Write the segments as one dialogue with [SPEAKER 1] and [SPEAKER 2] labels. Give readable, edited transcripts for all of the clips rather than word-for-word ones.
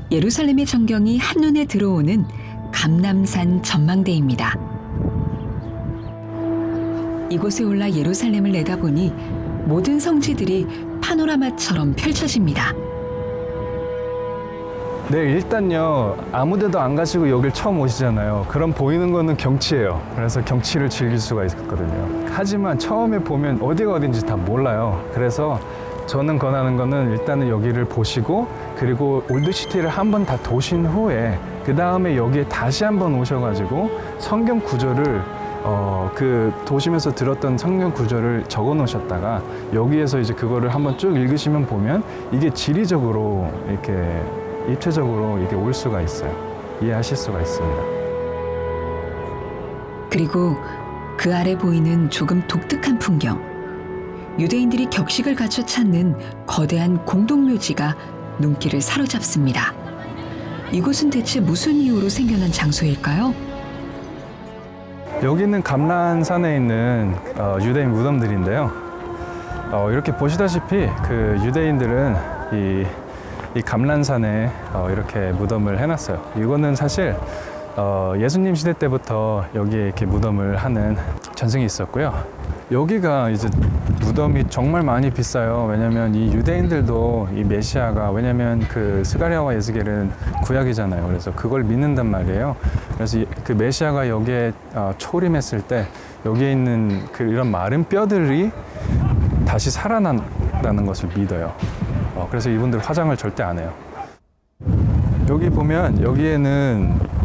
[SPEAKER 1] 예루살렘의 전경이 한눈에 들어오는 감람산 전망대입니다. 이곳에 올라 예루살렘을 내다보니 모든 성지들이 파노라마처럼 펼쳐집니다.
[SPEAKER 2] 네, 일단요, 아무 데도 안 가시고 여길 처음 오시잖아요. 그럼 보이는 거는 경치예요. 그래서 경치를 즐길 수가 있거든요. 하지만 처음에 보면 어디가 어딘지 다 몰라요. 그래서 저는 권하는 거는 일단은 여기를 보시고, 그리고 올드시티를 한번 다 도신 후에 그 다음에 여기에 다시 한번 오셔가지고 성경 구절을 그 도심에서 들었던 성경 구절을 적어 놓으셨다가 여기에서 이제 그거를 한번 쭉 읽으시면 보면 이게 지리적으로 이렇게 입체적으로 이게 올 수가 있어요. 이해하실 수가 있습니다.
[SPEAKER 1] 그리고 그 아래 보이는 조금 독특한 풍경. 유대인들이 격식을 갖춰 찾는 거대한 공동묘지가 눈길을 사로잡습니다. 이곳은 대체 무슨 이유로 생겨난 장소일까요?
[SPEAKER 2] 여기는 감람산에 있는 유대인 무덤들인데요. 이렇게 보시다시피 그 유대인들은 이 감람산에 이렇게 무덤을 해놨어요. 이거는 사실 예수님 시대 때부터 여기에 이렇게 무덤을 하는 전승이 있었고요. 여기가 이제 무덤이 정말 많이 비싸요. 왜냐면 이 유대인들도 이 메시아가, 왜냐면 그 스가랴와 에스겔은 구약이잖아요. 그래서 그걸 믿는단 말이에요. 그래서 그 메시아가 여기에 초림했을 때 여기에 있는 그 이런 마른 뼈들이 다시 살아난다는 것을 믿어요. 그래서 이분들 화장을 절대 안 해요. 여기 보면 여기에는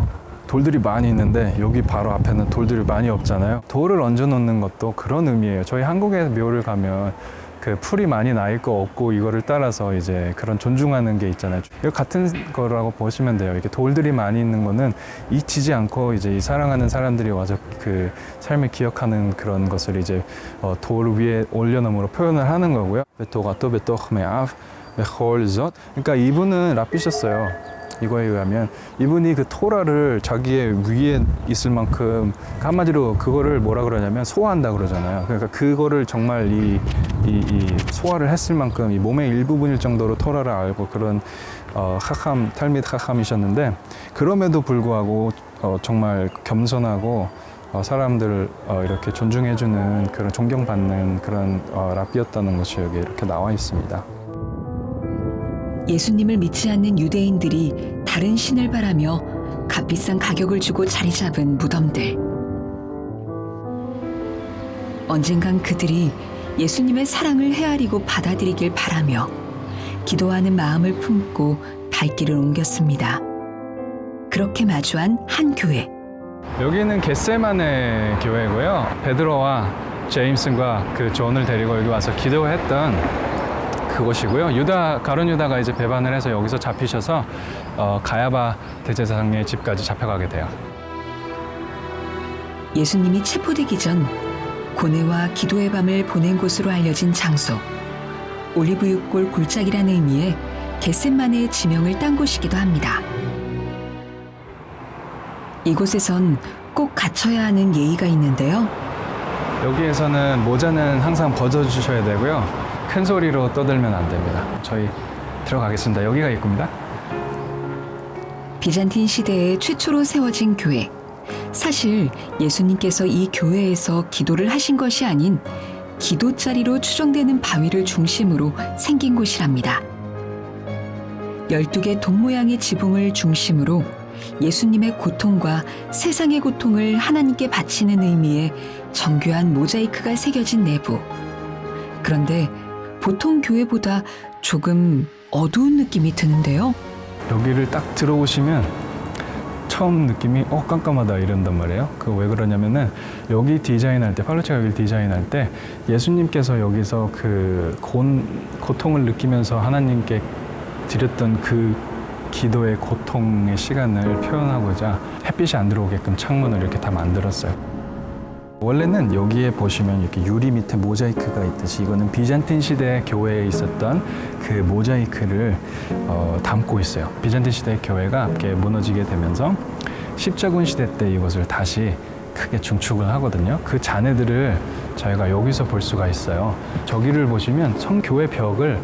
[SPEAKER 2] 돌들이 많이 있는데 여기 바로 앞에는 돌들이 많이 없잖아요. 돌을 얹어 놓는 것도 그런 의미예요. 저희 한국의 묘를 가면 그 풀이 많이 나 있고 없고 이거를 따라서 이제 그런 존중하는 게 있잖아요. 이거 같은 거라고 보시면 돼요. 이렇게 돌들이 많이 있는 거는 잊히지 않고 이제 이 사랑하는 사람들이 와서 그 삶을 기억하는 그런 것을 이제 돌 위에 올려놓음으로 표현을 하는 거고요. 그러니까 이분은 랍비셨어요. 이거에 의하면 이분이 그 토라를 자기의 위에 있을 만큼, 한마디로 그거를 뭐라 그러냐면 소화한다 그러잖아요. 그러니까 그거를 정말 이 소화를 했을 만큼 이 몸의 일부분일 정도로 토라를 알고 그런 탈미드 하함이셨는데, 그럼에도 불구하고 정말 겸손하고 사람들을 이렇게 존중해주는 그런 존경받는 그런 랍비였다는 것이 여기 이렇게 나와 있습니다.
[SPEAKER 1] 예수님을 믿지 않는 유대인들이 다른 신을 바라며 값비싼 가격을 주고 자리 잡은 무덤들. 언젠간 그들이 예수님의 사랑을 헤아리고 받아들이길 바라며 기도하는 마음을 품고 발길을 옮겼습니다. 그렇게 마주한 한 교회.
[SPEAKER 2] 여기는 겟세마네 교회고요. 베드로와 제임슨과 그 존을 데리고 여기 와서 기도했던 그곳이고요. 가룟 유다가 이제 배반을 해서 여기서 잡히셔서 가야바 대제사장의 집까지 잡혀가게 돼요.
[SPEAKER 1] 예수님이 체포되기 전 고뇌와 기도의 밤을 보낸 곳으로 알려진 장소. 올리브유골 골짜기라는 의미의 겟셋마네의 지명을 딴 곳이기도 합니다. 이곳에선 꼭 갖춰야 하는 예의가 있는데요.
[SPEAKER 2] 여기에서는 모자는 항상 벗어주셔야 되고요. 큰 소리로 떠들면 안 됩니다. 저희 들어가겠습니다. 여기가 입구입니다.
[SPEAKER 1] 비잔틴 시대에 최초로 세워진 교회. 사실 예수님께서 이 교회에서 기도를 하신 것이 아닌 기도자리로 추정되는 바위를 중심으로 생긴 곳이랍니다. 12개 돈 모양의 지붕을 중심으로 예수님의 고통과 세상의 고통을 하나님께 바치는 의미의 정교한 모자이크가 새겨진 내부. 그런데 보통 교회보다 조금 어두운 느낌이 드는데요.
[SPEAKER 2] 여기를 딱 들어오시면 처음 느낌이 깜깜하다 이런단 말이에요. 그 왜 그러냐면은 여기 디자인할 때, 팔로체가 여기 디자인할 때 예수님께서 여기서 그 고통을 느끼면서 하나님께 드렸던 그 기도의 고통의 시간을 표현하고자 햇빛이 안 들어오게끔 창문을 이렇게 다 만들었어요. 원래는 여기에 보시면 이렇게 유리 밑에 모자이크가 있듯이 이거는 비잔틴 시대 교회에 있었던 그 모자이크를 담고 있어요. 비잔틴 시대 교회가 함께 무너지게 되면서 십자군 시대 때 이것을 다시 크게 중축을 하거든요. 그 잔해들을 저희가 여기서 볼 수가 있어요. 저기를 보시면 성교회 벽을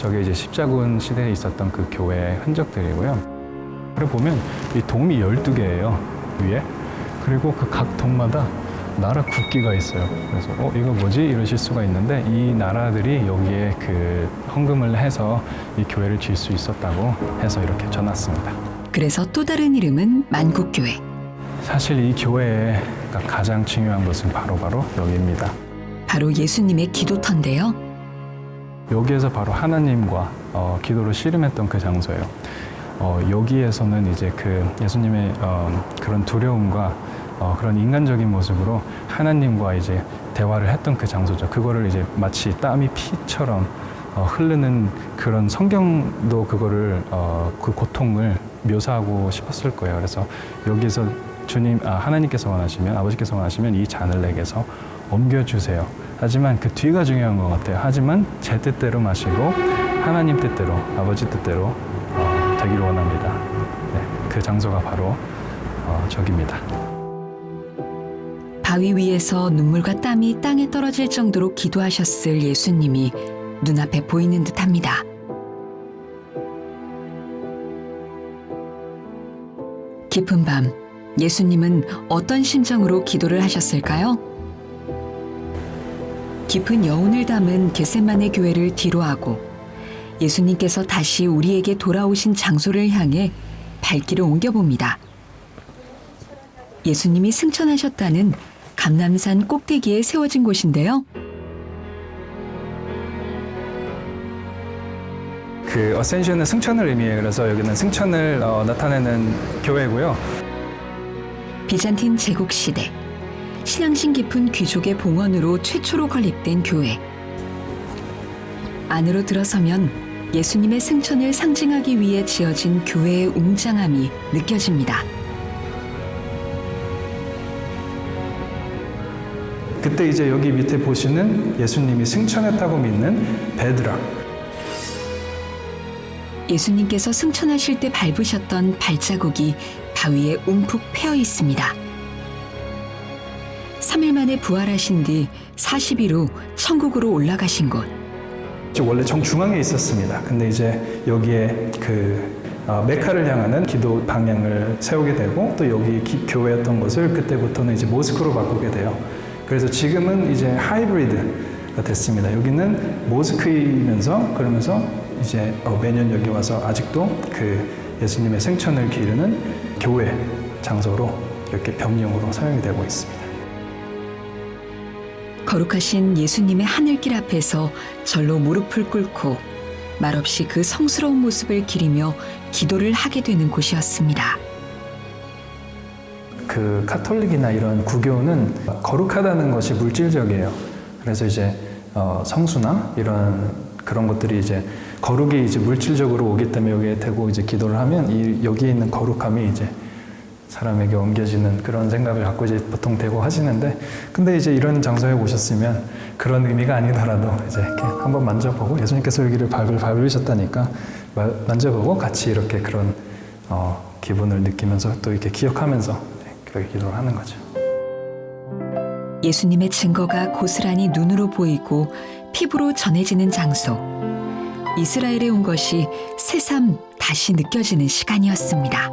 [SPEAKER 2] 저게 이제 십자군 시대에 있었던 그 교회의 흔적들이고요. 그래 보면 이 돔이 12개예요, 위에. 그리고 그 각 돔마다 나라 국기가 있어요. 그래서 이거 뭐지? 이러실 수가 있는데 이 나라들이 여기에 그 헌금을 해서 이 교회를 지을 수 있었다고 해서 이렇게 전놨습니다.
[SPEAKER 1] 그래서 또 다른 이름은 만국교회.
[SPEAKER 2] 사실 이 교회의 가장 중요한 것은 바로 여기입니다.
[SPEAKER 1] 바로 예수님의 기도터인데요.
[SPEAKER 2] 여기에서 바로 하나님과 기도를 씨름했던 그 장소예요. 여기에서는 이제 그 예수님의 그런 두려움과 그런 인간적인 모습으로 하나님과 이제 대화를 했던 그 장소죠. 그거를 이제 마치 땀이 피처럼 흐르는 그런 성경도 그거를 그 고통을 묘사하고 싶었을 거예요. 그래서 여기서 하나님께서 원하시면, 아버지께서 원하시면 이 잔을 내게서 옮겨주세요. 하지만 그 뒤가 중요한 것 같아요. 하지만 제 뜻대로 마시고 하나님 뜻대로, 아버지 뜻대로 되기를 원합니다. 네, 그 장소가 바로 저기입니다.
[SPEAKER 1] 바위 위에서 눈물과 땀이 땅에 떨어질 정도로 기도하셨을 예수님이 눈앞에 보이는 듯합니다. 깊은 밤, 예수님은 어떤 심정으로 기도를 하셨을까요? 깊은 여운을 담은 겟세마네 교회를 뒤로하고 예수님께서 다시 우리에게 돌아오신 장소를 향해 발길을 옮겨봅니다. 예수님이 승천하셨다는 감람산 꼭대기에 세워진 곳인데요.
[SPEAKER 2] 그 어센션은 승천을 의미해요. 그래서 여기는 승천을 나타내는 교회고요.
[SPEAKER 1] 비잔틴 제국 시대, 신앙심 깊은 귀족의 봉헌으로 최초로 건립된 교회. 안으로 들어서면 예수님의 승천을 상징하기 위해 지어진 교회의 웅장함이 느껴집니다.
[SPEAKER 2] 그때 이제 여기 밑에 보시는 예수님이 승천했다고 믿는 베드락.
[SPEAKER 1] 예수님께서 승천하실 때 밟으셨던 발자국이 바위에 움푹 패여 있습니다. 3일 만에 부활하신 뒤 40일 후 천국으로 올라가신 곳.
[SPEAKER 2] 원래 정중앙에 있었습니다. 근데 이제 여기에 메카를 향하는 기도 방향을 세우게 되고 또 여기 교회였던 것을 그때부터는 이제 모스크로 바꾸게 돼요. 그래서 지금은 이제 하이브리드가 됐습니다. 여기는 모스크이면서 그러면서 이제 매년 여기 와서 아직도 그 예수님의 생천을 기르는 교회 장소로 이렇게 병용으로 사용이 되고 있습니다.
[SPEAKER 1] 거룩하신 예수님의 하늘길 앞에서 절로 무릎을 꿇고 말없이 그 성스러운 모습을 기리며 기도를 하게 되는 곳이었습니다.
[SPEAKER 2] 그 카톨릭이나 이런 구교는 거룩하다는 것이 물질적이에요. 그래서 이제 성수나 그런 것들이 이제 거룩이 이제 물질적으로 오기 때문에 여기에 대고 이제 기도를 하면 여기에 있는 거룩함이 이제 사람에게 옮겨지는 그런 생각을 갖고 이제 보통 대고 하시는데, 근데 이제 이런 장소에 오셨으면 그런 의미가 아니더라도 이제 이렇게 한번 만져보고 예수님께서 여기를 밟으셨다니까 만져보고 같이 이렇게 그런 기분을 느끼면서 또 이렇게 기억하면서 그렇게 기도를 하는 거죠.
[SPEAKER 1] 예수님의 증거가 고스란히 눈으로 보이고 피부로 전해지는 장소. 이스라엘에 온 것이 새삼 다시 느껴지는 시간이었습니다.